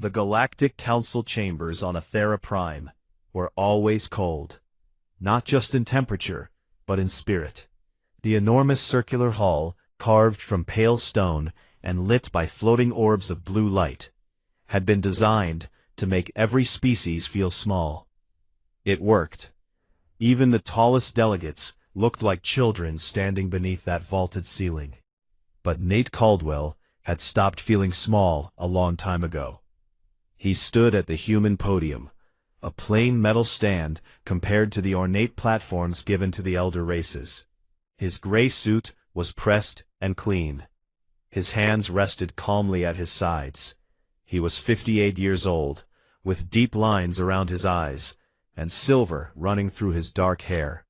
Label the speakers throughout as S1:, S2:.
S1: The Galactic Council chambers on Athera Prime were always cold, not just in temperature, but in spirit. The enormous circular hall, carved from pale stone and lit by floating orbs of blue light, had been designed to make every species feel small. It worked. Even the tallest delegates looked like children standing beneath that vaulted ceiling. But Nate Caldwell had stopped feeling small a long time ago. He stood at the human podium, a plain metal stand compared to the ornate platforms given to the elder races. His gray suit was pressed and clean. His hands rested calmly at his sides. He was 58 years old, with deep lines around his eyes, and silver running through his dark hair.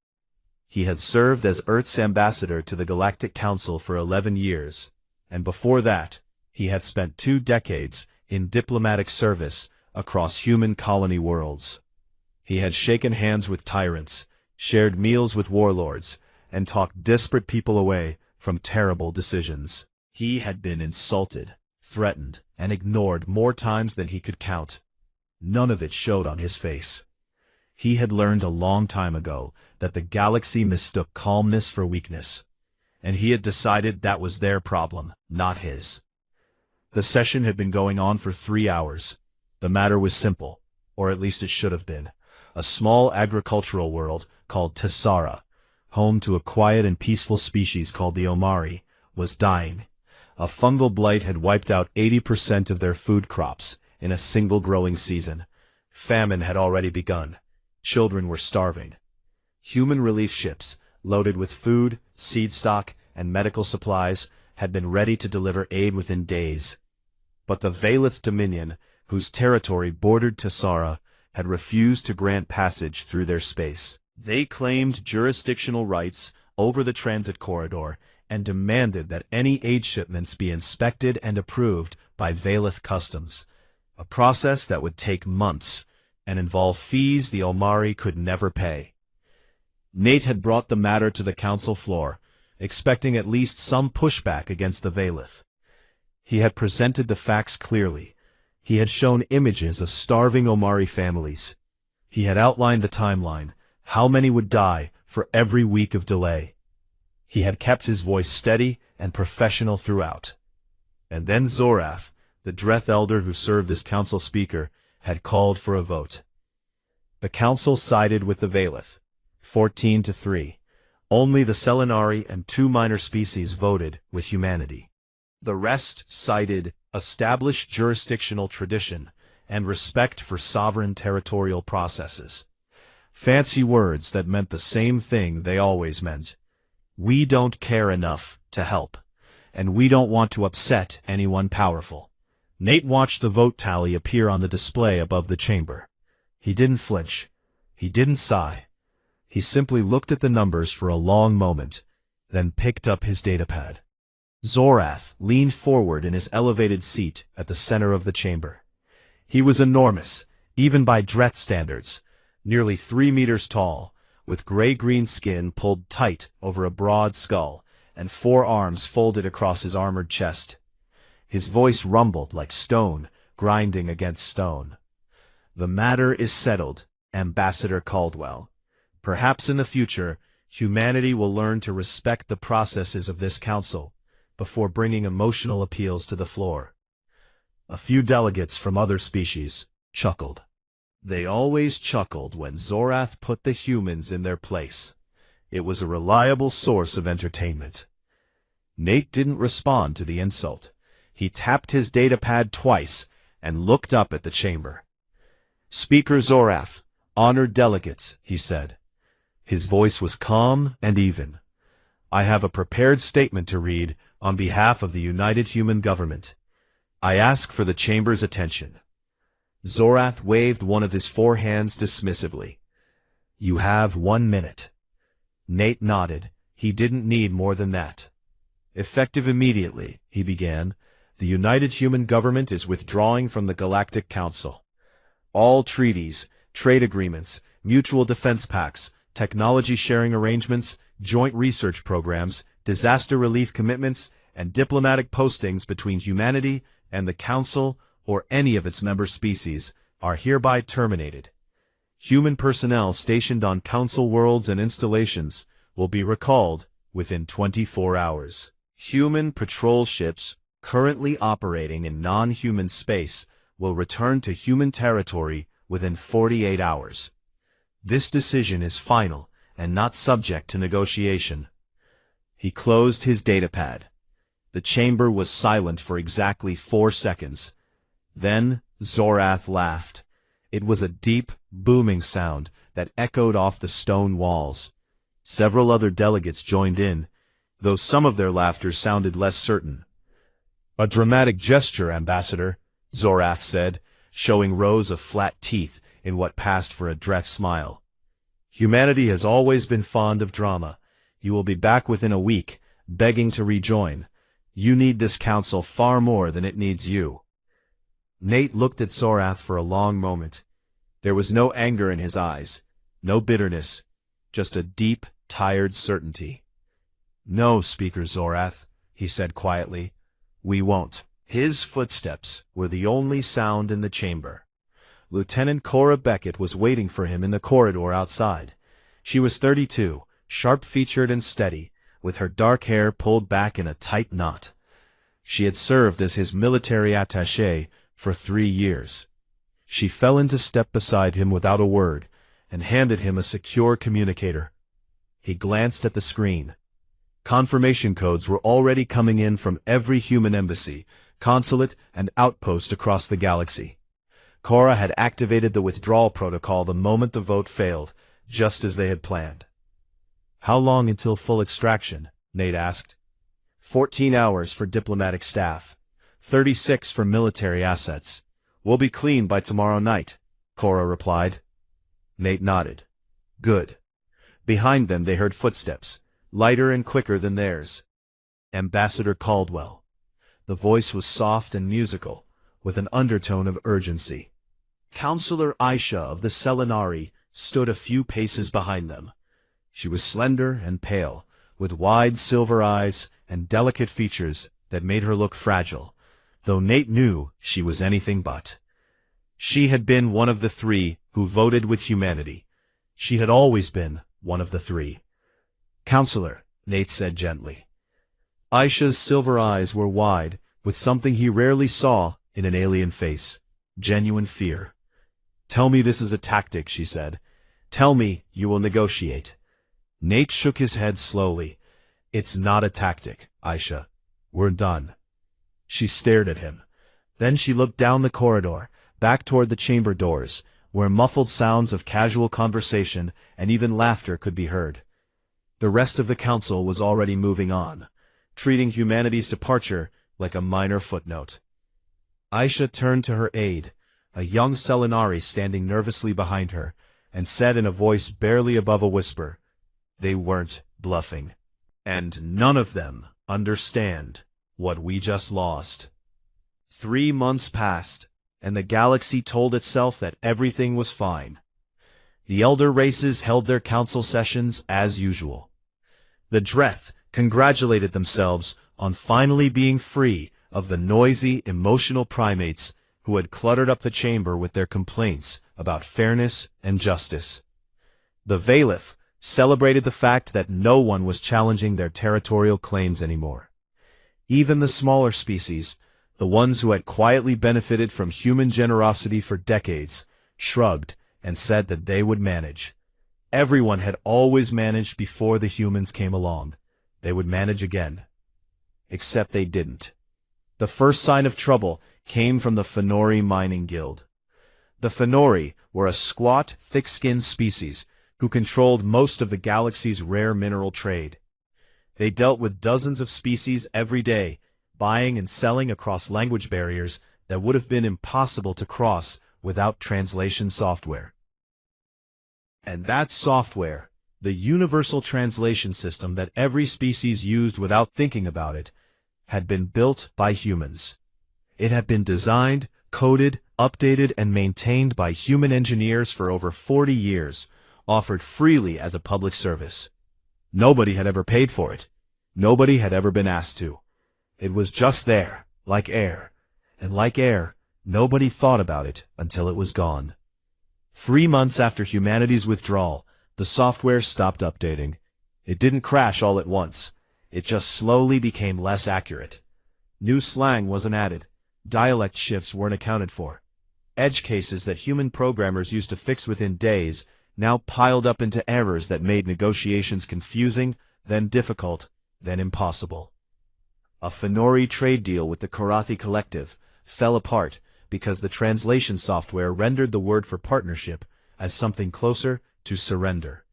S1: He had served as Earth's ambassador to the Galactic Council for 11 years, and before that, he had spent 2 decades in diplomatic service across human colony worlds. He had shaken hands with tyrants, shared meals with warlords, and talked desperate people away from terrible decisions. He had been insulted, threatened, and ignored more times than he could count. None of it showed on his face. He had learned a long time ago that the galaxy mistook calmness for weakness, and he had decided that was their problem, not his. The session had been going on for 3 hours. The matter was simple, or at least it should have been. A small agricultural world called Tessara, home to a quiet and peaceful species called the Omari, was dying. A fungal blight had wiped out 80% of their food crops in a single growing season. Famine had already begun. Children were starving. Human relief ships, loaded with food, seed stock, and medical supplies, had been ready to deliver aid within days. But the Valith Dominion, whose territory bordered Tessara, had refused to grant passage through their space. They claimed jurisdictional rights over the transit corridor and demanded that any aid shipments be inspected and approved by Valith Customs, a process that would take months and involve fees the Omari could never pay. Nate had brought the matter to the council floor, expecting at least some pushback against the Valith. He had presented the facts clearly. He had shown images of starving Omari families. He had outlined the timeline, how many would die for every week of delay. He had kept his voice steady and professional throughout. And then Zorath, the Dreth elder who served as council speaker, had called for a vote. The council sided with the Valith, 14-3. Only the Selenari and 2 minor species voted with humanity. The rest cited established jurisdictional tradition and respect for sovereign territorial processes. Fancy words that meant the same thing they always meant. We don't care enough to help, and we don't want to upset anyone powerful. Nate watched the vote tally appear on the display above the chamber. He didn't flinch. He didn't sigh. He simply looked at the numbers for a long moment, then picked up his datapad. Zorath leaned forward in his elevated seat at the center of the chamber. He was enormous, even by Dreth standards, nearly 3 meters tall, with gray-green skin pulled tight over a broad skull and 4 arms folded across his armored chest. His voice rumbled like stone grinding against stone. The matter is settled, Ambassador Caldwell. Perhaps in the future, humanity will learn to respect the processes of this council before bringing emotional appeals to the floor. A few delegates from other species chuckled. They always chuckled when Zorath put the humans in their place. It was a reliable source of entertainment. Nate didn't respond to the insult. He tapped his datapad twice and looked up at the chamber. Speaker Zorath, honored delegates, he said. His voice was calm and even. I have a prepared statement to read on behalf of the United Human Government. I ask for the chamber's attention. Zorath waved one of his 4 hands dismissively. You have 1 minute. Nate nodded. He didn't need more than that. Effective immediately, he began, the United Human Government is withdrawing from the Galactic Council. All treaties, trade agreements, mutual defense pacts, technology sharing arrangements, joint research programs, disaster relief commitments, and diplomatic postings between humanity and the Council or any of its member species, are hereby terminated. Human personnel stationed on Council worlds and installations will be recalled within 24 hours. Human patrol ships currently operating in non-human space will return to human territory within 48 hours. This decision is final and not subject to negotiation. He closed his datapad. The chamber was silent for exactly 4 seconds. Then Zorath laughed. It was a deep, booming sound that echoed off the stone walls. Several other delegates joined in, though some of their laughter sounded less certain. "A dramatic gesture, Ambassador," Zorath said, showing rows of flat teeth in what passed for a dread smile. "Humanity has always been fond of drama. You will be back within a week, begging to rejoin. You need this council far more than it needs you." Nate looked at Zorath for a long moment. There was no anger in his eyes, no bitterness, just a deep, tired certainty. "No, Speaker Zorath," he said quietly. "We won't." His footsteps were the only sound in the chamber. Lieutenant Cora Beckett was waiting for him in the corridor outside. She was 32, sharp-featured and steady, with her dark hair pulled back in a tight knot. She had served as his military attaché for 3 years. She fell into step beside him without a word, and handed him a secure communicator. He glanced at the screen. Confirmation codes were already coming in from every human embassy, consulate, and outpost across the galaxy. Cora had activated the withdrawal protocol the moment the vote failed, just as they had planned. "How long until full extraction?" Nate asked. 14 hours for diplomatic staff. 36 for military assets. We'll be clean by tomorrow night, Cora replied. Nate nodded. Good. Behind them they heard footsteps, lighter and quicker than theirs. Ambassador Caldwell. The voice was soft and musical, with an undertone of urgency. Counselor Aisha of the Selenari stood a few paces behind them. She was slender and pale, with wide silver eyes and delicate features that made her look fragile, though Nate knew she was anything but. She had been one of the 3 who voted with humanity. She had always been one of the 3. Counselor, Nate said gently. Aisha's silver eyes were wide, with something he rarely saw in an alien face, genuine fear. Tell me this is a tactic, she said. Tell me you will negotiate. Nate shook his head slowly. It's not a tactic, Aisha. We're done. She stared at him. Then she looked down the corridor, back toward the chamber doors, where muffled sounds of casual conversation and even laughter could be heard. The rest of the council was already moving on, treating humanity's departure like a minor footnote. Aisha turned to her aide, a young Selenari standing nervously behind her, and said in a voice barely above a whisper, they weren't bluffing. And none of them understand what we just lost. 3 months passed, and the galaxy told itself that everything was fine. The elder races held their council sessions as usual. The Dreth congratulated themselves on finally being free of the noisy, emotional primates who had cluttered up the chamber with their complaints about fairness and justice. The Valif celebrated the fact that no one was challenging their territorial claims anymore. Even the smaller species, the ones who had quietly benefited from human generosity for decades, shrugged and said that they would manage. Everyone had always managed before the humans came along. They would manage again. Except they didn't. The first sign of trouble came from the Fenori Mining Guild. The Fenori were a squat, thick-skinned species who controlled most of the galaxy's rare mineral trade. They dealt with dozens of species every day, buying and selling across language barriers that would have been impossible to cross without translation software. And that software, the universal translation system that every species used without thinking about it, had been built by humans. It had been designed, coded, updated, and maintained by human engineers for over 40 years, offered freely as a public service. Nobody had ever paid for it. Nobody had ever been asked to. It was just there, like air. And like air, Nobody thought about it until it was gone. 3 months after humanity's withdrawal, the software stopped updating. It didn't crash all at once. It just slowly became less accurate. New slang wasn't added. Dialect shifts weren't accounted for. Edge cases that human programmers used to fix within days now piled up into errors that made negotiations confusing, then difficult, then impossible. A Fenori trade deal with the Karathi Collective fell apart because the translation software rendered the word for partnership as something closer to surrender.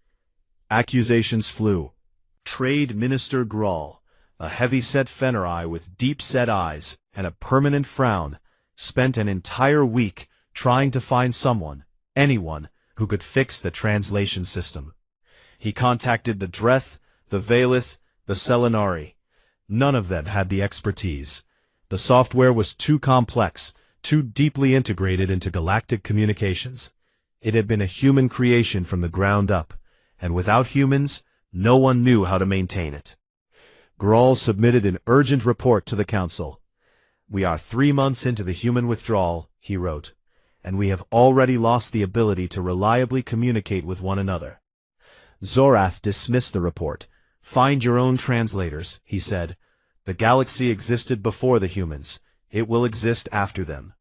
S1: Accusations flew. Trade Minister Grawl, a heavy-set Fenori with deep-set eyes and a permanent frown, spent an entire week trying to find someone, anyone, who could fix the translation system. He contacted the Dreth, the Valith, the Selenari. None of them had the expertise. The software was too complex, too deeply integrated into galactic communications. It had been a human creation from the ground up, and without humans, no one knew how to maintain it. Grawl submitted an urgent report to the Council. "We are 3 months into the human withdrawal," he wrote, "and we have already lost the ability to reliably communicate with one another." Zorath dismissed the report. "Find your own translators," he said. "The galaxy existed before the humans. It will exist after them."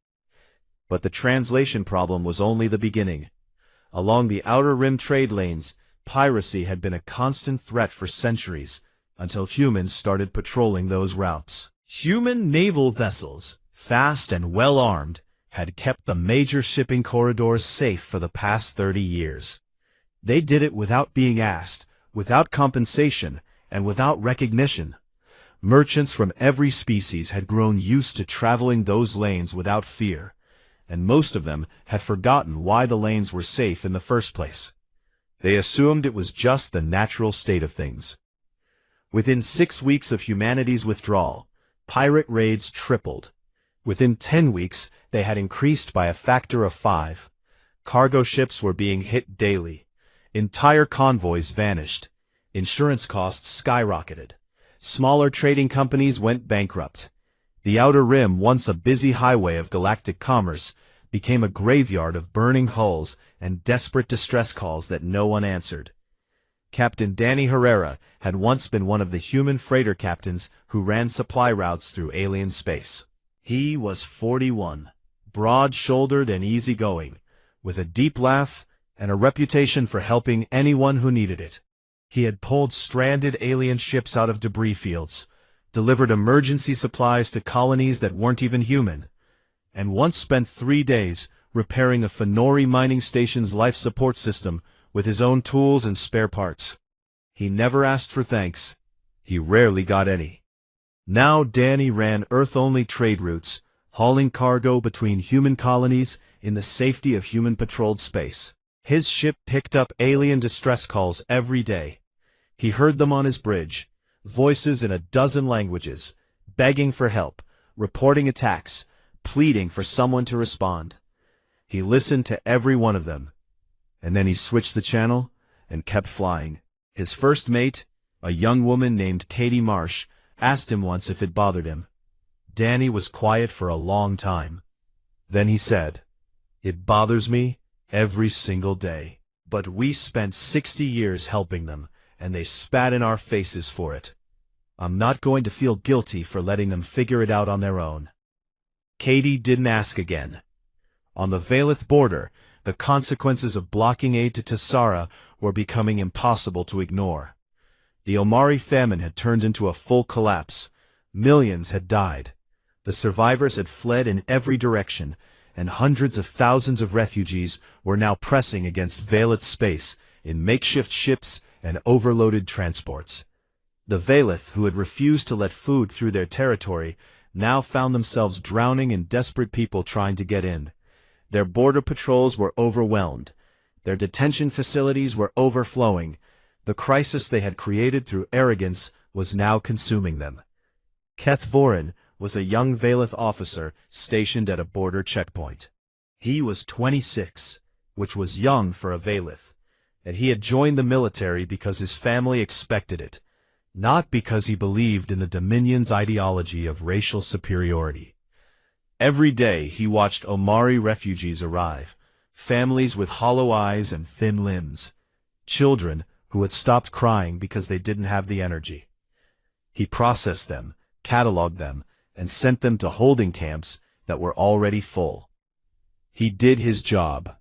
S1: But the translation problem was only the beginning. Along the outer rim trade lanes, piracy had been a constant threat for centuries, until humans started patrolling those routes. Human naval vessels, fast and well-armed, had kept the major shipping corridors safe for the past 30 years. They did it without being asked, without compensation, and without recognition. Merchants from every species had grown used to traveling those lanes without fear, and most of them had forgotten why the lanes were safe in the first place. They assumed it was just the natural state of things. Within 6 weeks of humanity's withdrawal, pirate raids tripled. Within 10 weeks, they had increased by a factor of 5. Cargo ships were being hit daily. Entire convoys vanished. Insurance costs skyrocketed. Smaller trading companies went bankrupt. The Outer Rim, once a busy highway of galactic commerce, became a graveyard of burning hulls and desperate distress calls that no one answered. Captain Danny Herrera had once been one of the human freighter captains who ran supply routes through alien space. He was 41, broad-shouldered and easygoing, with a deep laugh and a reputation for helping anyone who needed it. He had pulled stranded alien ships out of debris fields, delivered emergency supplies to colonies that weren't even human, and once spent 3 days repairing a Fenori mining station's life support system with his own tools and spare parts. He never asked for thanks. He rarely got any. Now Danny ran Earth-only trade routes, hauling cargo between human colonies in the safety of human-patrolled space. His ship picked up alien distress calls every day. He heard them on his bridge, voices in a dozen languages, begging for help, reporting attacks, pleading for someone to respond. He listened to every one of them, and then he switched the channel and kept flying. His first mate, a young woman named Katie Marsh, asked him once if it bothered him. Danny was quiet for a long time. Then he said, "It bothers me every single day. But we spent 60 years helping them, and they spat in our faces for it. I'm not going to feel guilty for letting them figure it out on their own." Katie didn't ask again. On the Valith border, the consequences of blocking aid to Tessara were becoming impossible to ignore. The Omari famine had turned into a full collapse. Millions had died. The survivors had fled in every direction, and hundreds of thousands of refugees were now pressing against Valith space in makeshift ships and overloaded transports. The Valith, who had refused to let food through their territory, now found themselves drowning in desperate people trying to get in. Their border patrols were overwhelmed. Their detention facilities were overflowing. The crisis they had created through arrogance was now consuming them. Keth Vorin was a young Valith officer stationed at a border checkpoint. He was 26, which was young for a Valith, and he had joined the military because his family expected it, not because he believed in the Dominion's ideology of racial superiority. Every day he watched Omari refugees arrive, families with hollow eyes and thin limbs, children who had stopped crying because they didn't have the energy. He processed them, cataloged them, and sent them to holding camps that were already full. He did his job.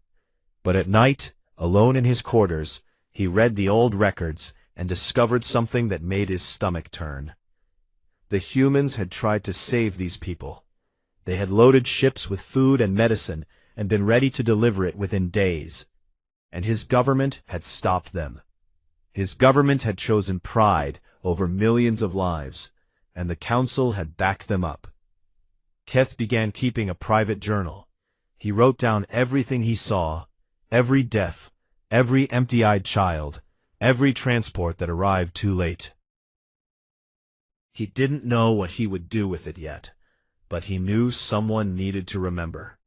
S1: But at night, alone in his quarters, he read the old records and discovered something that made his stomach turn. The humans had tried to save these people. They had loaded ships with food and medicine and been ready to deliver it within days. And his government had stopped them. His government had chosen pride over millions of lives, and the council had backed them up. Keth began keeping a private journal. He wrote down everything he saw, every death, every empty-eyed child, every transport that arrived too late. He didn't know what he would do with it yet, but he knew someone needed to remember.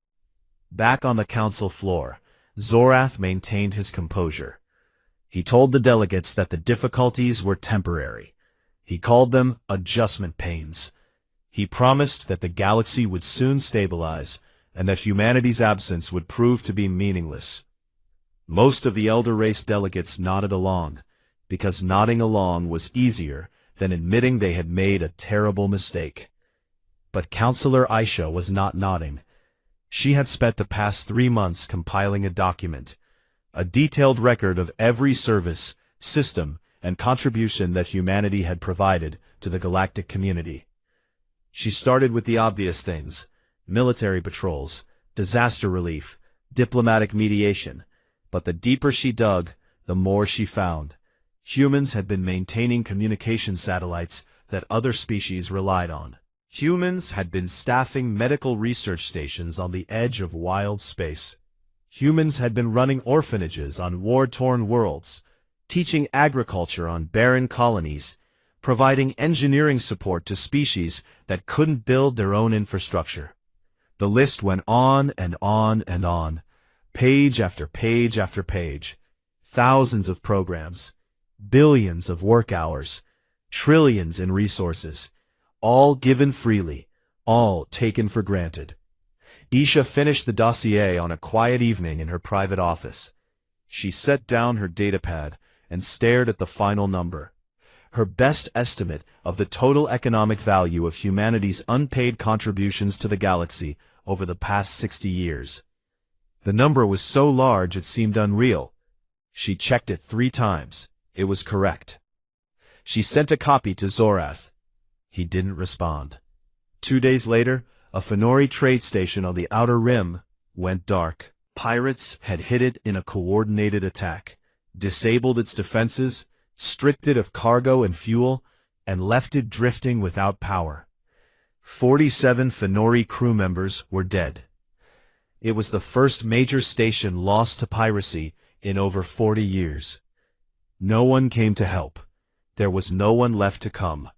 S1: Back on the council floor, Zorath maintained his composure. He told the delegates that the difficulties were temporary. He called them adjustment pains. He promised that the galaxy would soon stabilize and that humanity's absence would prove to be meaningless. Most of the elder race delegates nodded along, because nodding along was easier than admitting they had made a terrible mistake. But Counselor Aisha was not nodding. She had spent the past 3 months compiling a document, a detailed record of every service, system, and contribution that humanity had provided to the galactic community. She started with the obvious things: military patrols, disaster relief, diplomatic mediation. But the deeper she dug, the more she found. Humans had been maintaining communication satellites that other species relied on. Humans had been staffing medical research stations on the edge of wild space. Humans had been running orphanages on war-torn worlds, teaching agriculture on barren colonies, providing engineering support to species that couldn't build their own infrastructure. The list went on and on and on, page after page after page. Thousands of programs, billions of work hours, trillions in resources, all given freely, all taken for granted. Isha finished the dossier on a quiet evening in her private office. She set down her datapad and stared at the final number. Her best estimate of the total economic value of humanity's unpaid contributions to the galaxy over the past 60 years. The number was so large it seemed unreal. She checked it 3 times. It was correct. She sent a copy to Zorath. He didn't respond. 2 days later, a Fenori trade station on the Outer Rim went dark. Pirates had hit it in a coordinated attack, disabled its defenses, stripped it of cargo and fuel, and left it drifting without power. 47 Fenori crew members were dead. It was the first major station lost to piracy in over 40 years. No one came to help. There was no one left to come.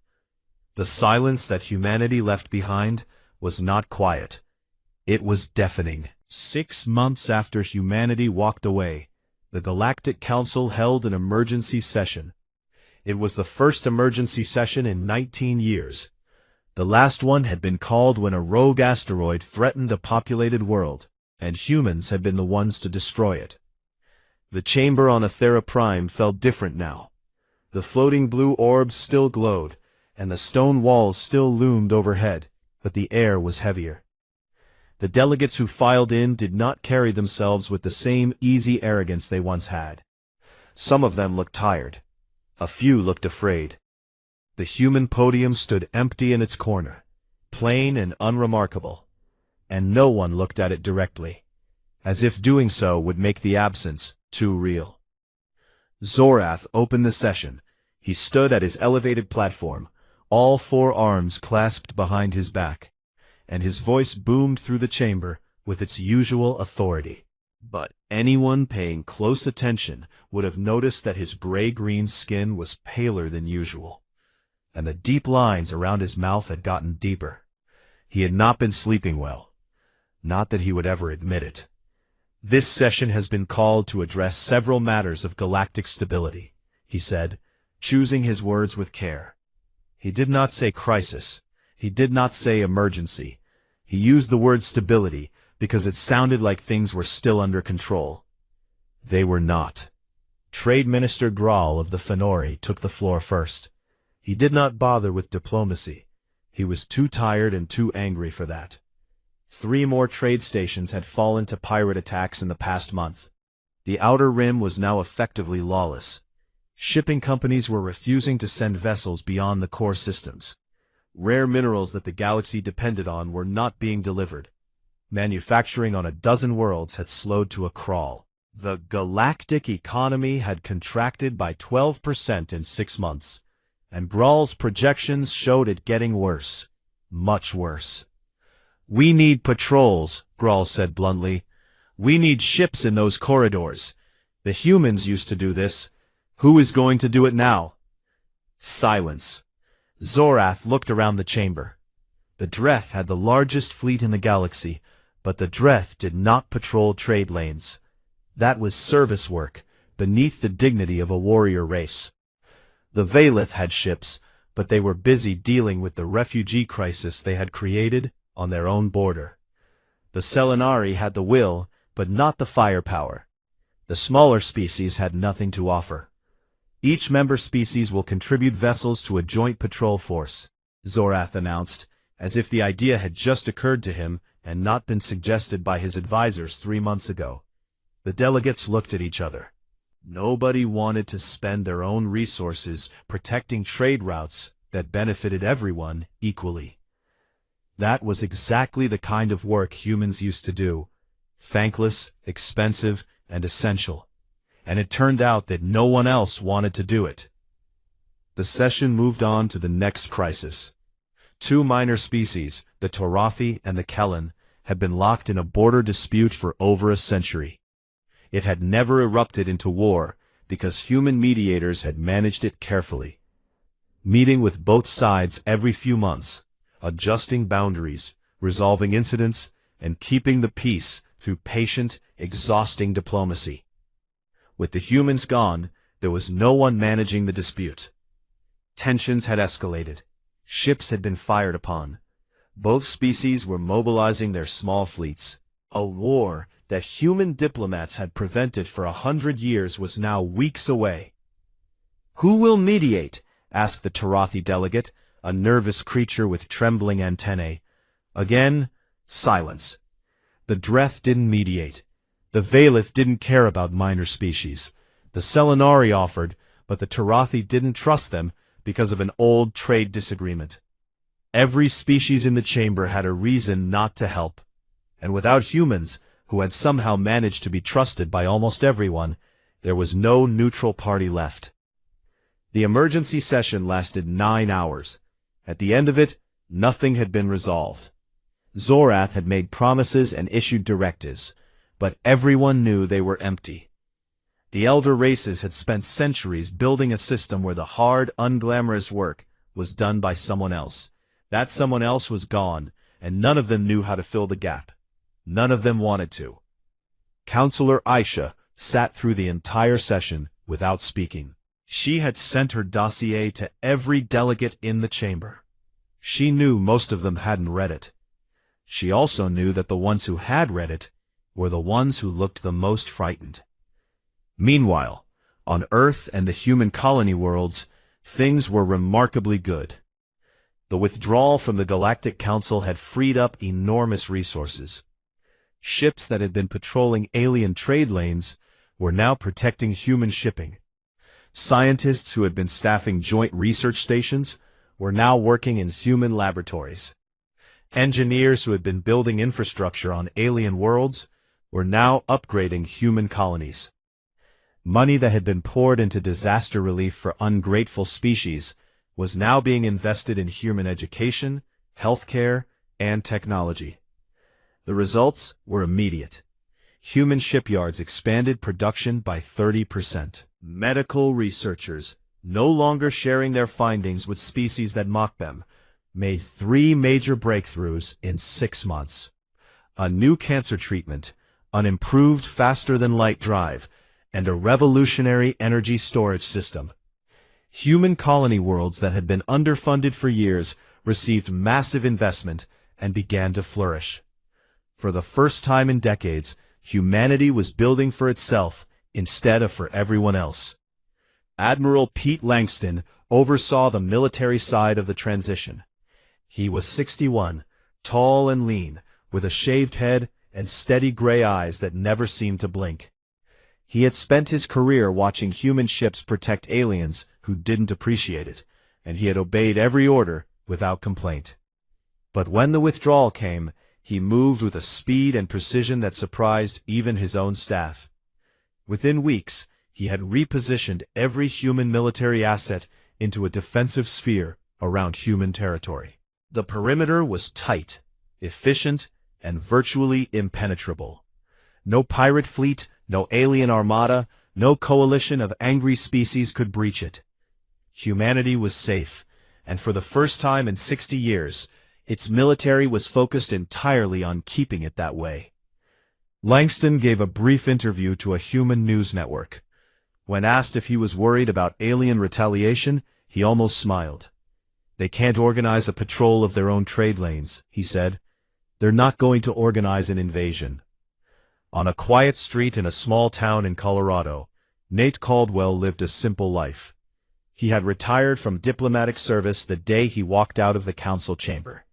S1: The silence that humanity left behind was not quiet. It was deafening. 6 months after humanity walked away, the Galactic Council held an emergency session. It was the first emergency session in 19 years. The last one had been called when a rogue asteroid threatened a populated world, and humans had been the ones to destroy it. The chamber on Athera Prime felt different now. The floating blue orbs still glowed, and the stone walls still loomed overhead, but the air was heavier. The delegates who filed in did not carry themselves with the same easy arrogance they once had. Some of them looked tired. A few looked afraid. The human podium stood empty in its corner, plain and unremarkable, and no one looked at it directly, as if doing so would make the absence too real. Zorath opened the session. He stood at his elevated platform, all 4 arms clasped behind his back, and his voice boomed through the chamber with its usual authority. But anyone paying close attention would have noticed that his gray-green skin was paler than usual, and the deep lines around his mouth had gotten deeper. He had not been sleeping well. Not that he would ever admit it. This session has been called to address several matters of galactic stability, he said, choosing his words with care. He did not say crisis. He did not say emergency. He used the word stability because it sounded like things were still under control. They were not. Trade Minister Graal of the Fenori took the floor first. He did not bother with diplomacy. He was too tired and too angry for that. 3 more trade stations had fallen to pirate attacks in the past month. The Outer Rim was now effectively lawless. Shipping companies were refusing to send vessels beyond the core systems. Rare minerals that the galaxy depended on were not being delivered. Manufacturing on a dozen worlds had slowed to a crawl. The galactic economy had contracted by 12% in 6 months, and Graal's projections showed it getting worse. Much worse. "We need patrols," Graal said bluntly. "We need ships in those corridors. The humans used to do this. Who is going to do it now?" Silence. Zorath looked around the chamber. The Dreth had the largest fleet in the galaxy, but the Dreth did not patrol trade lanes. That was service work, beneath the dignity of a warrior race. The Vaylith had ships, but they were busy dealing with the refugee crisis they had created on their own border. The Selenari had the will, but not the firepower. The smaller species had nothing to offer. "Each member species will contribute vessels to a joint patrol force," Zorath announced, as if the idea had just occurred to him and not been suggested by his advisors 3 months ago. The delegates looked at each other. Nobody wanted to spend their own resources protecting trade routes that benefited everyone equally. That was exactly the kind of work humans used to do. Thankless, expensive, and essential. And it turned out that no one else wanted to do it. The session moved on to the next crisis. 2 minor species, the Torathi and the Kellen, had been locked in a border dispute for over a century. It had never erupted into war because human mediators had managed it carefully. Meeting with both sides every few months, adjusting boundaries, resolving incidents, and keeping the peace through patient, exhausting diplomacy. With the humans gone, there was no one managing the dispute. Tensions had escalated. Ships had been fired upon. Both species were mobilizing their small fleets. A war that human diplomats had prevented for 100 years was now weeks away. "Who will mediate?" asked the Torathi delegate, a nervous creature with trembling antennae. Again, silence. The Dreth didn't mediate. The Vaylith didn't care about minor species. The Selenari offered, but the Torathi didn't trust them because of an old trade disagreement. Every species in the chamber had a reason not to help. And without humans, who had somehow managed to be trusted by almost everyone, there was no neutral party left. The emergency session lasted 9 hours. At the end of it, nothing had been resolved. Zorath had made promises and issued directives, but everyone knew they were empty. The elder races had spent centuries building a system where the hard, unglamorous work was done by someone else. That someone else was gone, and none of them knew how to fill the gap. None of them wanted to. Counselor Aisha sat through the entire session without speaking. She had sent her dossier to every delegate in the chamber. She knew most of them hadn't read it. She also knew that the ones who had read it were the ones who looked the most frightened. Meanwhile, on Earth and the human colony worlds, things were remarkably good. The withdrawal from the Galactic Council had freed up enormous resources. Ships that had been patrolling alien trade lanes were now protecting human shipping. Scientists who had been staffing joint research stations were now working in human laboratories. Engineers who had been building infrastructure on alien worlds were now upgrading human colonies. Money that had been poured into disaster relief for ungrateful species was now being invested in human education, healthcare, and technology. The results were immediate. Human shipyards expanded production by 30%. Medical researchers, no longer sharing their findings with species that mocked them, made 3 major breakthroughs in 6 months. A new cancer treatment, an improved faster-than-light drive, and a revolutionary energy storage system. Human colony worlds that had been underfunded for years received massive investment and began to flourish. For the first time in decades, humanity was building for itself instead of for everyone else. Admiral Pete Langston oversaw the military side of the transition. He was 61, tall and lean, with a shaved head and steady gray eyes that never seemed to blink. He had spent his career watching human ships protect aliens who didn't appreciate it, and he had obeyed every order without complaint. But when the withdrawal came, he moved with a speed and precision that surprised even his own staff. Within weeks, he had repositioned every human military asset into a defensive sphere around human territory. The perimeter was tight, efficient, and virtually impenetrable. No pirate fleet, no alien armada, no coalition of angry species could breach it. Humanity was safe, and for the first time in 60 years, its military was focused entirely on keeping it that way. Langston gave a brief interview to a human news network. When asked if he was worried about alien retaliation, he almost smiled. "They can't organize a patrol of their own trade lanes," he said. "They're not going to organize an invasion." On a quiet street in a small town in Colorado, Nate Caldwell lived a simple life. He had retired from diplomatic service the day he walked out of the council chamber.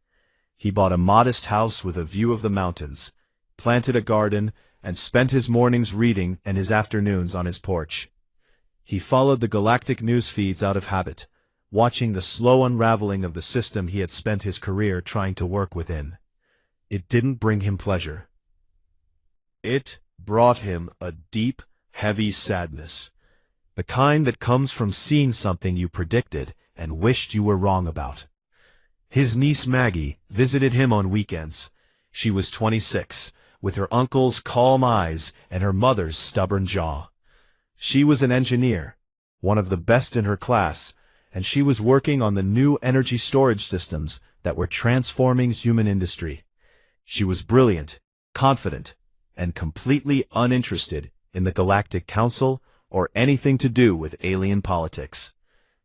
S1: He bought a modest house with a view of the mountains, planted a garden, and spent his mornings reading and his afternoons on his porch. He followed the Galactic news feeds out of habit, watching the slow unraveling of the system he had spent his career trying to work within. It didn't bring him pleasure. It brought him a deep, heavy sadness, the kind that comes from seeing something you predicted and wished you were wrong about. His niece Maggie visited him on weekends. She was 26, with her uncle's calm eyes and her mother's stubborn jaw. She was an engineer, one of the best in her class, and she was working on the new energy storage systems that were transforming human industry. She was brilliant, confident, and completely uninterested in the Galactic Council or anything to do with alien politics.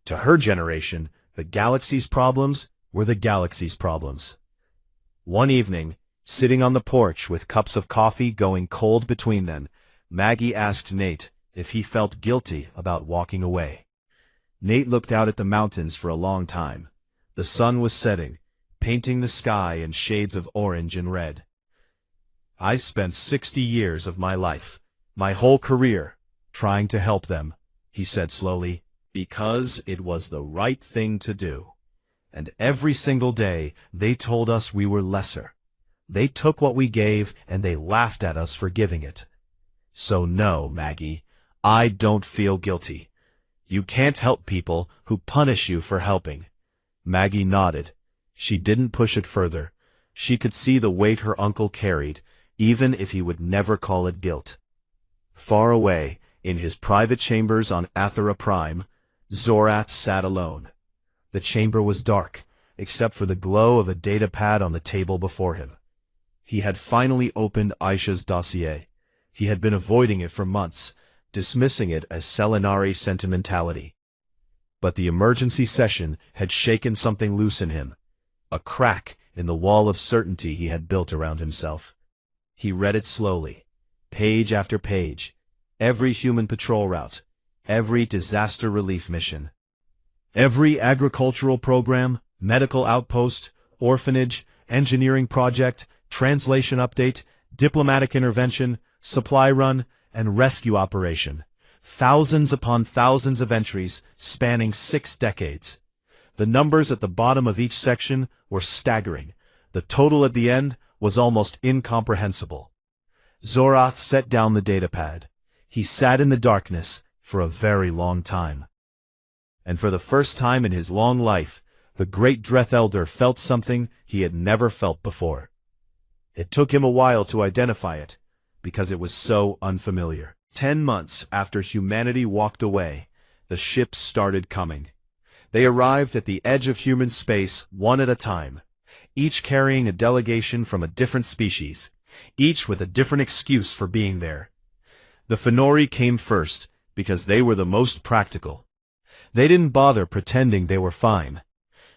S1: To her generation, the galaxy's problems were the galaxy's problems. One evening, sitting on the porch with cups of coffee going cold between them, Maggie asked Nate if he felt guilty about walking away. Nate looked out at the mountains for a long time. The sun was setting, painting the sky in shades of orange and red. "I spent 60 years of my life, my whole career, trying to help them," he said slowly, "because it was the right thing to do. And every single day they told us we were lesser. They took what we gave and they laughed at us for giving it. So no, Maggie, I don't feel guilty. You can't help people who punish you for helping." Maggie nodded. She didn't push it further. She could see the weight her uncle carried, even if he would never call it guilt. Far away, in his private chambers on Athera Prime, Zorath sat alone. The chamber was dark, except for the glow of a datapad on the table before him. He had finally opened Aisha's dossier. He had been avoiding it for months, dismissing it as Selinari sentimentality. But the emergency session had shaken something loose in him, a crack in the wall of certainty he had built around himself. He read it slowly, page after page, every human patrol route, every disaster relief mission, every agricultural program, medical outpost, orphanage, engineering project, translation update, diplomatic intervention, supply run, and rescue operation. Thousands upon thousands of entries spanning 6 decades. The numbers at the bottom of each section were staggering. The total at the end was almost incomprehensible. Zorath set down the datapad. He sat in the darkness for a very long time. And for the first time in his long life, the great Dreth Elder felt something he had never felt before. It took him a while to identify it, because it was so unfamiliar. 10 months after humanity walked away, the ships started coming. They arrived at the edge of human space one at a time, each carrying a delegation from a different species, each with a different excuse for being there. The Fenori came first because they were the most practical. They didn't bother pretending they were fine.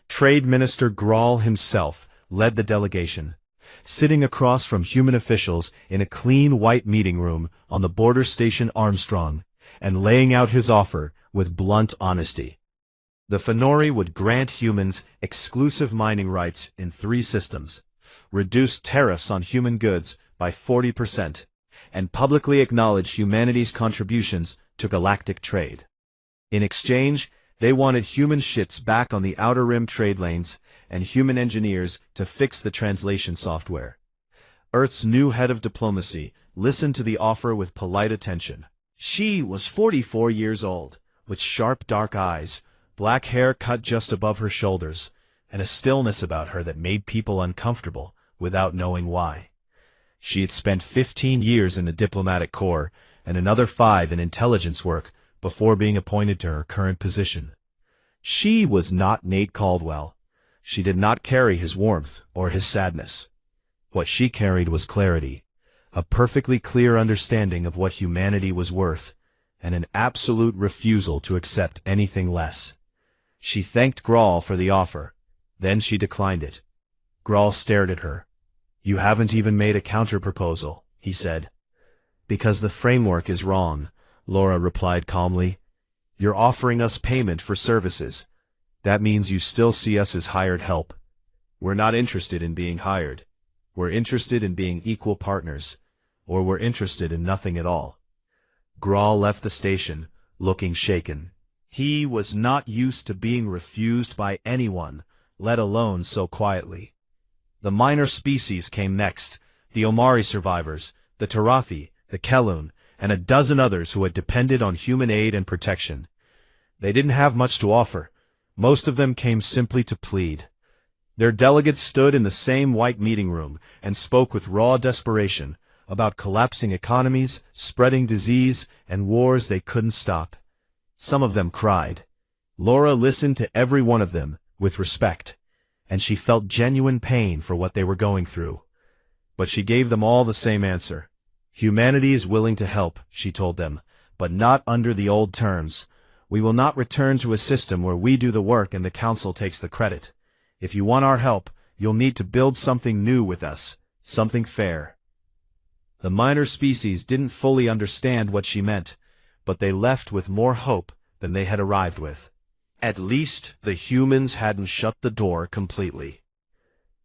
S1: Trade Minister Grawl himself led the delegation. Sitting across from human officials in a clean white meeting room on the border station Armstrong, and laying out his offer with blunt honesty. The Fenori would grant humans exclusive mining rights in 3 systems, reduce tariffs on human goods by 40%, and publicly acknowledge humanity's contributions to galactic trade. In exchange, they wanted human ships back on the Outer Rim trade lanes and human engineers to fix the translation software. Earth's new head of diplomacy listened to the offer with polite attention. She was 44 years old, with sharp dark eyes, black hair cut just above her shoulders, and a stillness about her that made people uncomfortable without knowing why. She had spent 15 years in the diplomatic corps and another 5 in intelligence work before being appointed to her current position. She was not Nate Caldwell. She did not carry his warmth or his sadness. What she carried was clarity, a perfectly clear understanding of what humanity was worth, and an absolute refusal to accept anything less. She thanked Grawl for the offer. Then she declined it. Grawl stared at her. "You haven't even made a counter-proposal," he said. "Because the framework is wrong," Laura replied calmly. "You're offering us payment for services. That means you still see us as hired help. We're not interested in being hired. We're interested in being equal partners, or we're interested in nothing at all." Grawl left the station, looking shaken. He was not used to being refused by anyone, let alone so quietly. The minor species came next, the Omari survivors, the Tarathi, the Kelun, and a dozen others who had depended on human aid and protection. They didn't have much to offer. Most of them came simply to plead. Their delegates stood in the same white meeting room and spoke with raw desperation about collapsing economies, spreading disease, and wars they couldn't stop. Some of them cried. Laura listened to every one of them with respect, and she felt genuine pain for what they were going through. But she gave them all the same answer. "Humanity is willing to help," she told them, "but not under the old terms. We will not return to a system where we do the work and the council takes the credit. If you want our help, you'll need to build something new with us, something fair." The minor species didn't fully understand what she meant, but they left with more hope than they had arrived with. At least the humans hadn't shut the door completely.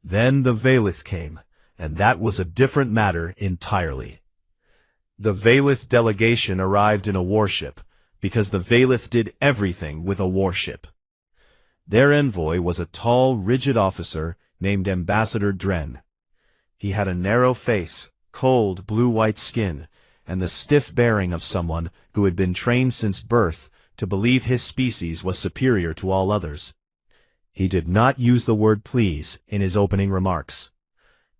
S1: Then the Valith came, and that was a different matter entirely. The Valith delegation arrived in a warship, because the Valith did everything with a warship. Their envoy was a tall, rigid officer named Ambassador Dren. He had a narrow face, cold, blue-white skin, and the stiff bearing of someone who had been trained since birth to believe his species was superior to all others. He did not use the word please in his opening remarks.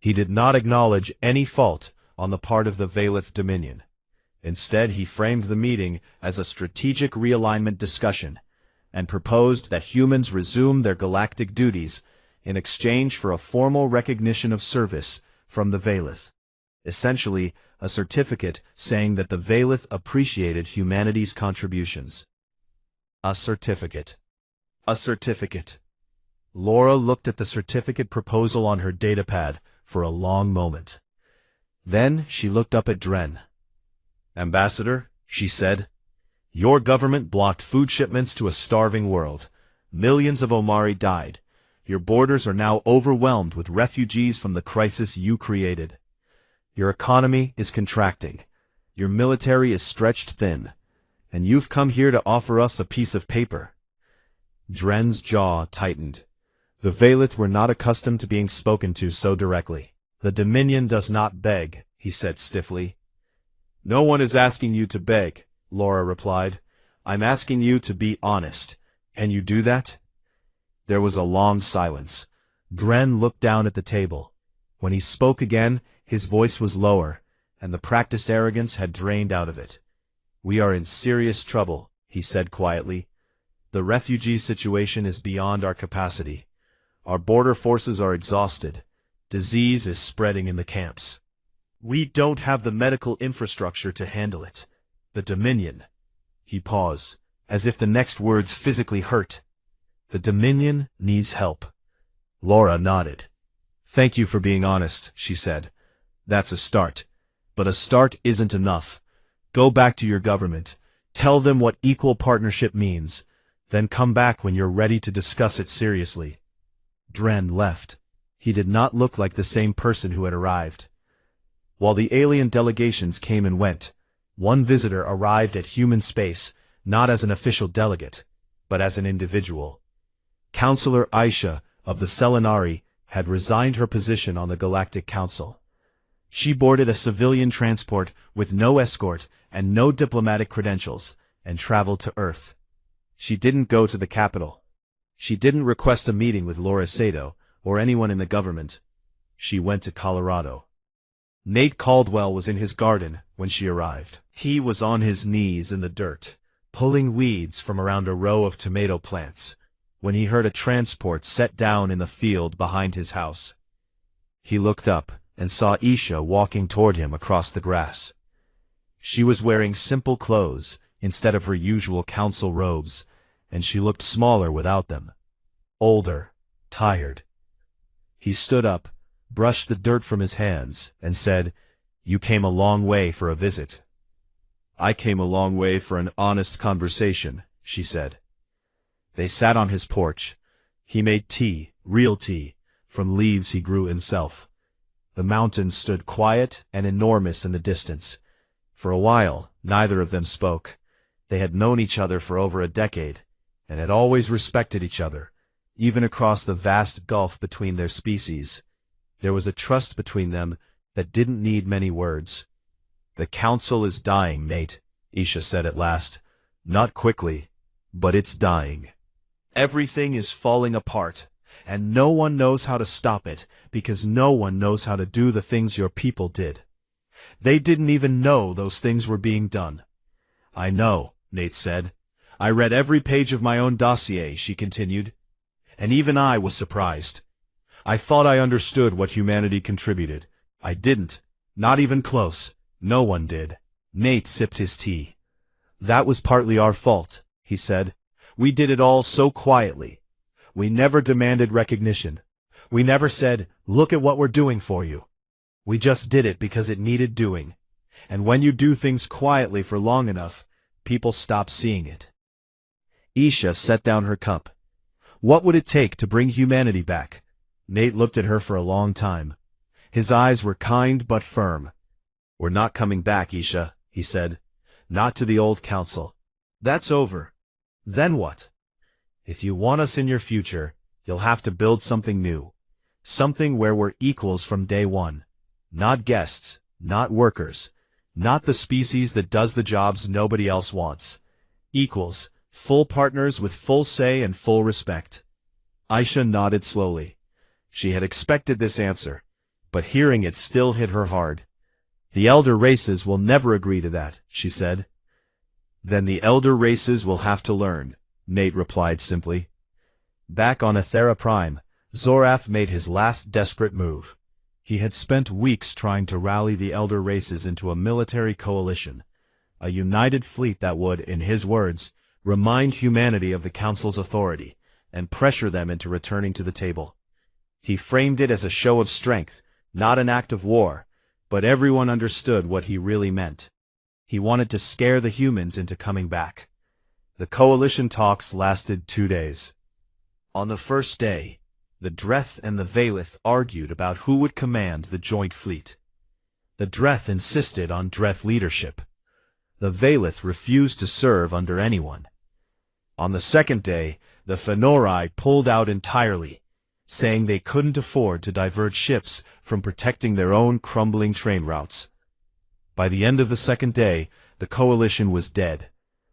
S1: He did not acknowledge any fault on the part of the Valith Dominion. Instead, he framed the meeting as a strategic realignment discussion and proposed that humans resume their galactic duties in exchange for a formal recognition of service from the Valith. Essentially, a certificate saying that the Valith appreciated humanity's contributions. A certificate. A certificate. Laura looked at the certificate proposal on her datapad for a long moment. Then she looked up at Dren. "Ambassador," she said, "your government blocked food shipments to a starving world. Millions of Omari died. Your borders are now overwhelmed with refugees from the crisis you created. Your economy is contracting. Your military is stretched thin. And you've come here to offer us a piece of paper." Dren's jaw tightened. The Valith were not accustomed to being spoken to so directly. "The Dominion does not beg," he said stiffly. "No one is asking you to beg," Laura replied. "I'm asking you to be honest. Can you do that?" There was a long silence. Dren looked down at the table. When he spoke again, his voice was lower, and the practiced arrogance had drained out of it. "We are in serious trouble," he said quietly. "The refugee situation is beyond our capacity. Our border forces are exhausted. Disease is spreading in the camps. We don't have the medical infrastructure to handle it. The Dominion—" He paused, as if the next words physically hurt. "The Dominion needs help." Laura nodded. Thank you for being honest, she said. That's a start. But a start isn't enough. Go back to your government. Tell them what equal partnership means. Then come back when you're ready to discuss it seriously. Dren left. He did not look like the same person who had arrived. While the alien delegations came and went, one visitor arrived at human space, not as an official delegate, but as an individual. Counselor Aisha of the Selenari had resigned her position on the Galactic Council. She boarded a civilian transport with no escort and no diplomatic credentials, and traveled to Earth. She didn't go to the capital. She didn't request a meeting with Laura Sato, or anyone in the government. She went to Colorado. Nate Caldwell was in his garden when she arrived. He was on his knees in the dirt, pulling weeds from around a row of tomato plants, when he heard a transport set down in the field behind his house. He looked up and saw Isha walking toward him across the grass. She was wearing simple clothes instead of her usual council robes, and she looked smaller without them. Older, tired. He stood up, brushed the dirt from his hands, and said, "You came a long way for a visit." "I came a long way for an honest conversation," she said. They sat on his porch. He made tea, real tea, from leaves he grew himself. The mountains stood quiet and enormous in the distance. For a while, neither of them spoke. They had known each other for over a decade, and had always respected each other, even across the vast gulf between their species. There was a trust between them that didn't need many words. "The council is dying, Nate," Isha said at last. "Not quickly, but it's dying. Everything is falling apart, and no one knows how to stop it, because no one knows how to do the things your people did. They didn't even know those things were being done." "I know," Nate said. "I read every page of my own dossier," she continued. "And even I was surprised. I thought I understood what humanity contributed. I didn't. Not even close. No one did." Nate sipped his tea. "That was partly our fault," he said. "We did it all so quietly. We never demanded recognition. We never said, 'Look at what we're doing for you.' We just did it because it needed doing. And when you do things quietly for long enough, people stop seeing it." Isha set down her cup. "What would it take to bring humanity back?" Nate looked at her for a long time. His eyes were kind but firm. "We're not coming back, Isha," he said. "Not to the old council. That's over. Then what? If you want us in your future, you'll have to build something new. Something where we're equals from day one. Not guests, not workers, not the species that does the jobs nobody else wants. Equals, full partners with full say and full respect." Aisha nodded slowly. She had expected this answer, but hearing it still hit her hard. "The elder races will never agree to that," she said. "Then the elder races will have to learn," Nate replied simply. Back on Ethera Prime, Zorath made his last desperate move. He had spent weeks trying to rally the elder races into a military coalition, a united fleet that would, in his words, remind humanity of the Council's authority, and pressure them into returning to the table. He framed it as a show of strength, not an act of war, but everyone understood what he really meant. He wanted to scare the humans into coming back. The coalition talks lasted 2 days. On the first day, the Dreth and the Valeth argued about who would command the joint fleet. The Dreth insisted on Dreth leadership. The Valeth refused to serve under anyone. On the second day, the Fenori pulled out entirely, saying they couldn't afford to divert ships from protecting their own crumbling train routes. By the end of the second day, the coalition was dead.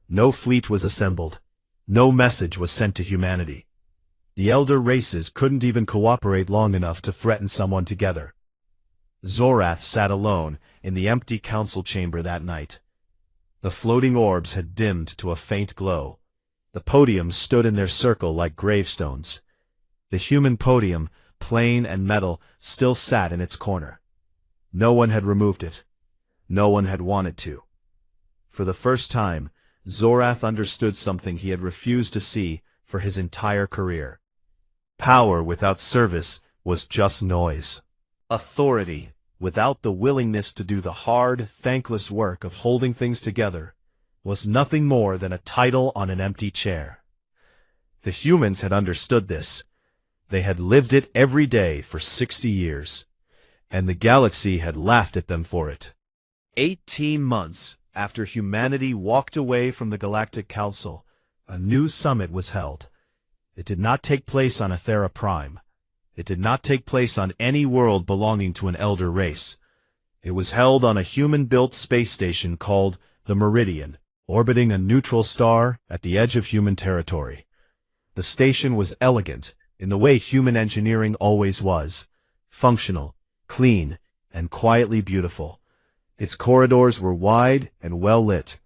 S1: No fleet was assembled. No message was sent to humanity. The elder races couldn't even cooperate long enough to threaten someone together. Zorath sat alone in the empty council chamber that night. The floating orbs had dimmed to a faint glow. The podiums stood in their circle like gravestones. The human podium, plain and metal, still sat in its corner. No one had removed it. No one had wanted to. For the first time, Zorath understood something he had refused to see for his entire career. Power without service was just noise. Authority, without the willingness to do the hard, thankless work of holding things together, was nothing more than a title on an empty chair. The humans had understood this. They had lived it every day for 60 years, and the galaxy had laughed at them for it. 18 months after humanity walked away from the Galactic Council, a new summit was held. It did not take place on Athera Prime. It did not take place on any world belonging to an elder race. It was held on a human-built space station called the Meridian, orbiting a neutral star at the edge of human territory. The station was elegant, in the way human engineering always was, functional, clean, and quietly beautiful. Its corridors were wide and well lit.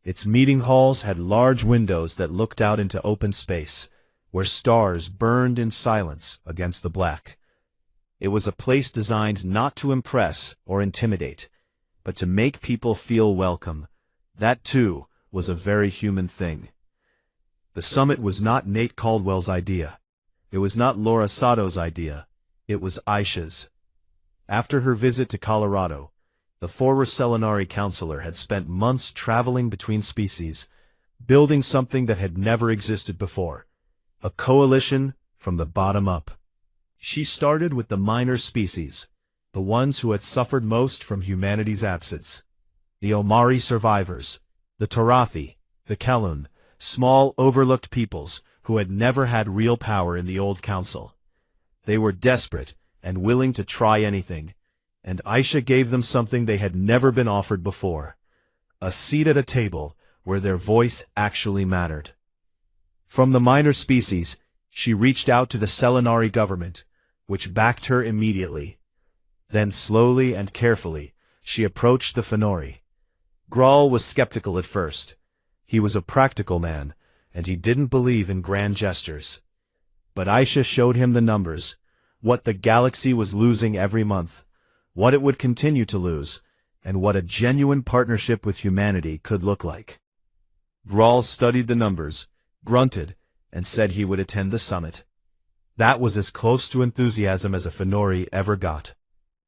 S1: Its meeting halls had large windows that looked out into open space, where stars burned in silence against the black. It was a place designed not to impress or intimidate, but to make people feel welcome. That, too, was a very human thing. The summit was not Nate Caldwell's idea. It was not Laura Sato's idea. It was Aisha's. After her visit to Colorado, the former Selenari counselor had spent months traveling between species, building something that had never existed before. A coalition from the bottom up. She started with the minor species, the ones who had suffered most from humanity's absence. The Omari survivors, the Tarathi, the Kelun, small overlooked peoples who had never had real power in the old council. They were desperate and willing to try anything, and Aisha gave them something they had never been offered before, a seat at a table where their voice actually mattered. From the minor species, she reached out to the Selenari government, which backed her immediately. Then slowly and carefully, she approached the Fenori. Grawl was skeptical at first. He was a practical man, and he didn't believe in grand gestures. But Aisha showed him the numbers, what the galaxy was losing every month, what it would continue to lose, and what a genuine partnership with humanity could look like. Grawl studied the numbers, grunted, and said he would attend the summit. That was as close to enthusiasm as a Fenori ever got.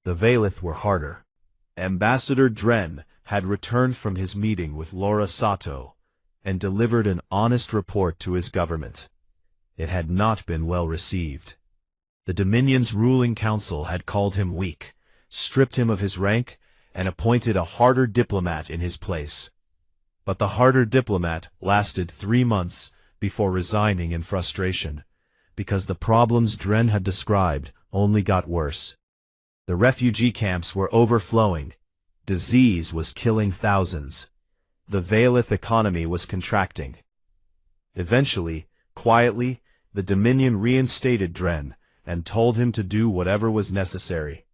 S1: The Valith were harder. Ambassador Dren had returned from his meeting with Laura Sato and delivered an honest report to his government. It had not been well received. The Dominion's ruling council had called him weak, stripped him of his rank, and appointed a harder diplomat in his place. But the harder diplomat lasted 3 months before resigning in frustration, because the problems Dren had described only got worse. The refugee camps were overflowing. Disease was killing thousands. The Valith economy was contracting. Eventually, quietly, the Dominion reinstated Dren and told him to do whatever was necessary.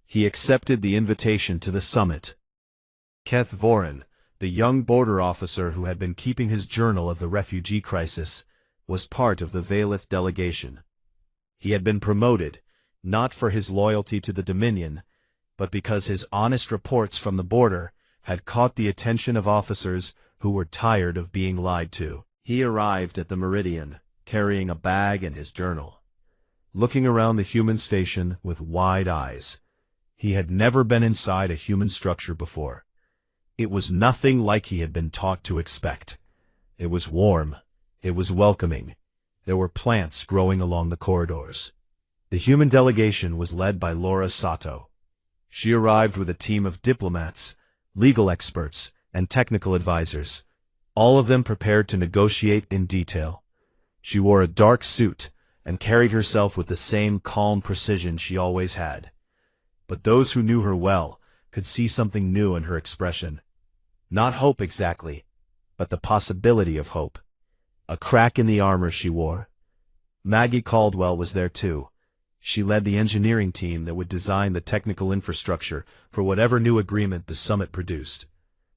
S1: He accepted the invitation to the summit. Keth Voren, the young border officer who had been keeping his journal of the refugee crisis, was part of the Valith delegation. He had been promoted, not for his loyalty to the Dominion, but because his honest reports from the border had caught the attention of officers who were tired of being lied to. He arrived at the Meridian, carrying a bag and his journal. Looking around the human station with wide eyes. He had never been inside a human structure before. It was nothing like he had been taught to expect. It was warm. It was welcoming. There were plants growing along the corridors. The human delegation was led by Laura Sato. She arrived with a team of diplomats, legal experts, and technical advisors, all of them prepared to negotiate in detail. She wore a dark suit and carried herself with the same calm precision she always had. But those who knew her well could see something new in her expression. Not hope exactly, but the possibility of hope. A crack in the armor she wore. Maggie Caldwell was there too. She led the engineering team that would design the technical infrastructure for whatever new agreement the summit produced.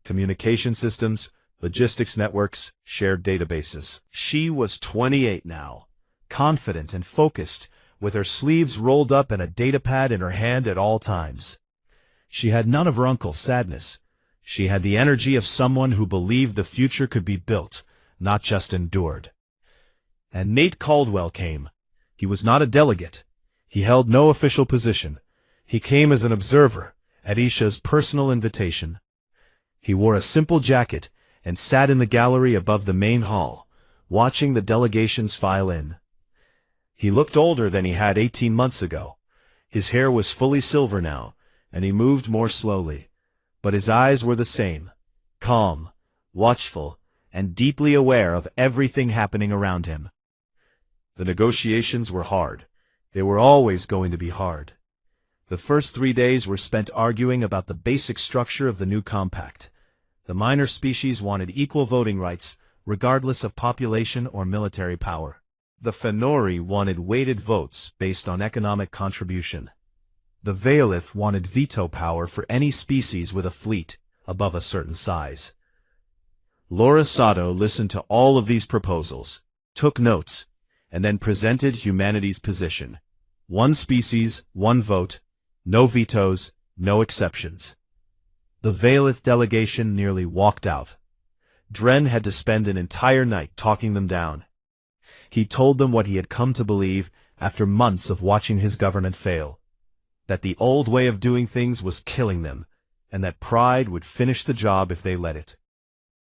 S1: Communication systems, logistics networks, shared databases. She was 28 now, confident and focused, with her sleeves rolled up and a datapad in her hand at all times. She had none of her uncle's sadness. She had the energy of someone who believed the future could be built, not just endured. And Nate Caldwell came. He was not a delegate. He held no official position. He came as an observer, at Isha's personal invitation. He wore a simple jacket and sat in the gallery above the main hall, watching the delegations file in. He looked older than he had 18 months ago. His hair was fully silver now, and he moved more slowly. But his eyes were the same, calm, watchful, and deeply aware of everything happening around him. The negotiations were hard. They were always going to be hard. The first 3 days were spent arguing about the basic structure of the new compact. The minor species wanted equal voting rights, regardless of population or military power. The Fenori wanted weighted votes based on economic contribution. The Veilith wanted veto power for any species with a fleet above a certain size. Laura Sato listened to all of these proposals, took notes, and then presented humanity's position. One species, one vote, no vetoes, no exceptions. The Veilith delegation nearly walked out. Dren had to spend an entire night talking them down. He told them what he had come to believe after months of watching his government fail. That the old way of doing things was killing them, and that pride would finish the job if they let it.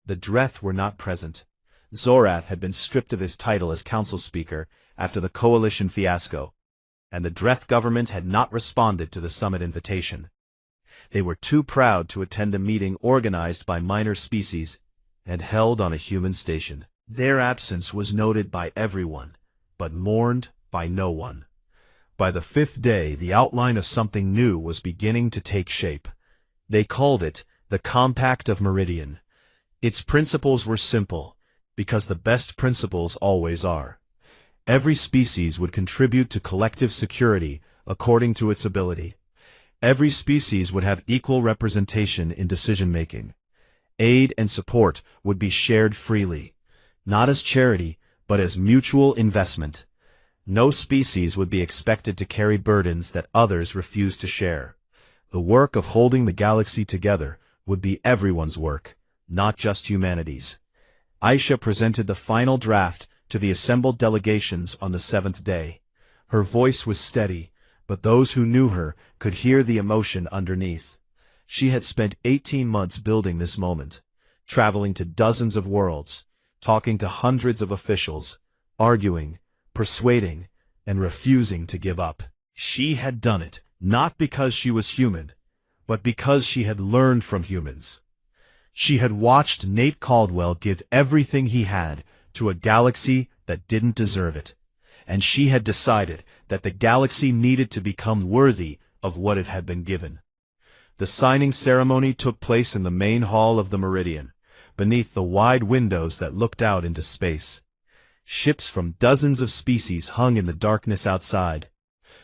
S1: The Dreth were not present. Zorath had been stripped of his title as council speaker after the coalition fiasco, and the Dreth government had not responded to the summit invitation. They were too proud to attend a meeting organized by minor species and held on a human station. Their absence was noted by everyone, but mourned by no one. By the 5th day, the outline of something new was beginning to take shape. They called it the Compact of Meridian. Its principles were simple, because the best principles always are. Every species would contribute to collective security according to its ability. Every species would have equal representation in decision-making. Aid and support would be shared freely, not as charity, but as mutual investment. No species would be expected to carry burdens that others refuse to share. The work of holding the galaxy together would be everyone's work, not just humanity's. Aisha presented the final draft to the assembled delegations on the 7th day. Her voice was steady, but those who knew her could hear the emotion underneath. She had spent 18 months building this moment, traveling to dozens of worlds, talking to hundreds of officials, arguing, persuading, and refusing to give up. She had done it, not because she was human, but because she had learned from humans. She had watched Nate Caldwell give everything he had to a galaxy that didn't deserve it, and she had decided that the galaxy needed to become worthy of what it had been given. The signing ceremony took place in the main hall of the Meridian, beneath the wide windows that looked out into space. Ships from dozens of species hung in the darkness outside.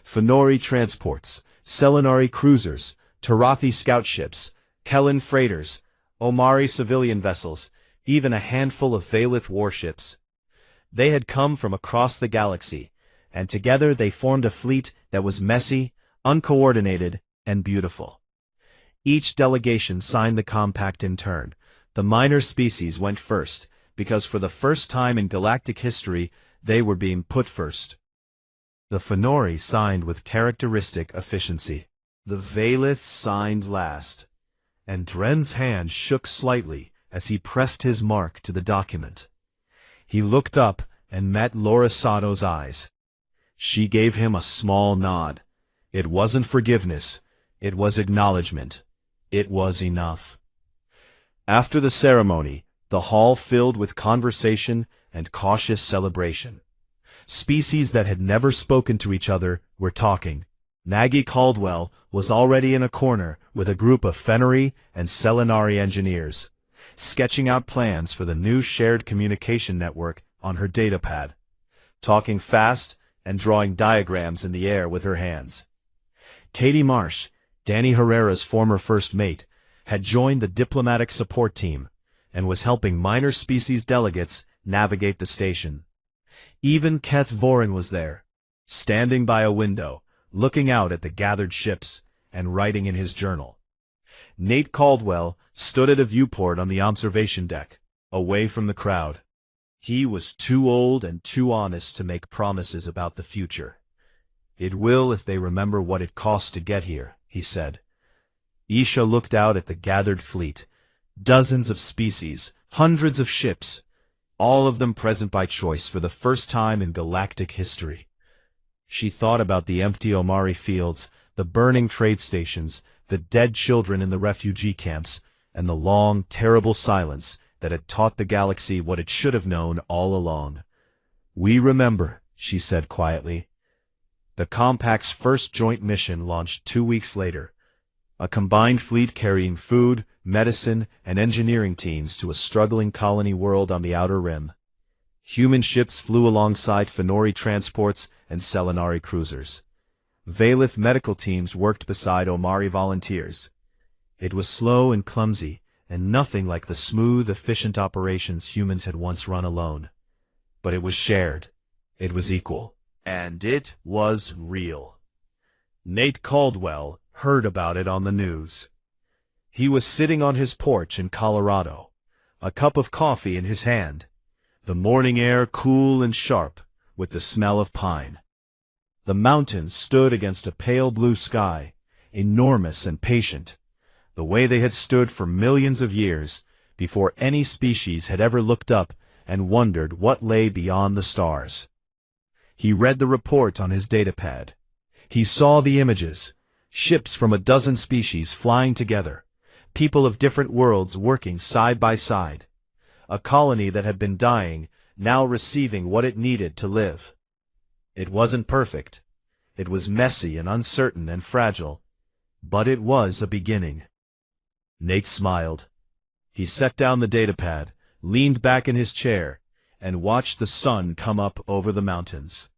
S1: Fenori transports, Selenari cruisers, Tarathi scout ships, Kellen freighters, Omari civilian vessels, even a handful of Veilith warships. They had come from across the galaxy, and together they formed a fleet that was messy, uncoordinated, and beautiful. Each delegation signed the compact in turn. The minor species went first, because for the first time in galactic history, they were being put first. The Fenori signed with characteristic efficiency. The Veilith signed last, and Dren's hand shook slightly as he pressed his mark to the document. He looked up and met Laura Sato's eyes. She gave him a small nod. It wasn't forgiveness. It was acknowledgement. It was enough. After the ceremony, the hall filled with conversation and cautious celebration. Species that had never spoken to each other were talking. Nagy Caldwell was already in a corner with a group of Fenori and Selenari engineers, sketching out plans for the new shared communication network on her datapad, talking fast and drawing diagrams in the air with her hands. Katie Marsh, Danny Herrera's former first mate, had joined the diplomatic support team and was helping minor species delegates navigate the station. Even Keth Voren was there, standing by a window, looking out at the gathered ships and writing in his journal. Nate Caldwell stood at a viewport on the observation deck, away from the crowd. He was too old and too honest to make promises about the future. It will if they remember what it cost to get here, he said. Isha looked out at the gathered fleet. Dozens of species, hundreds of ships, all of them present by choice for the first time in galactic history. She thought about the empty Omari fields, the burning trade stations, the dead children in the refugee camps, and the long, terrible silence that had taught the galaxy what it should have known all along. "We remember," she said quietly. The Compact's first joint mission launched 2 weeks later. A combined fleet carrying food, medicine, and engineering teams to a struggling colony world on the Outer Rim. Human ships flew alongside Fenori transports and Selenari cruisers. Valith medical teams worked beside Omari volunteers. It was slow and clumsy, and nothing like the smooth, efficient operations humans had once run alone. But it was shared. It was equal. And it was real. Nate Caldwell heard about it on the news. He was sitting on his porch in Colorado, a cup of coffee in his hand, the morning air cool and sharp with the smell of pine. The mountains stood against a pale blue sky, enormous and patient, the way they had stood for millions of years before any species had ever looked up and wondered what lay beyond the stars. He read the report on his datapad. He saw the images, ships from a dozen species flying together, people of different worlds working side by side, a colony that had been dying, now receiving what it needed to live. It wasn't perfect. It was messy and uncertain and fragile, but it was a beginning. Nate smiled. He set down the datapad, leaned back in his chair, and watched the sun come up over the mountains.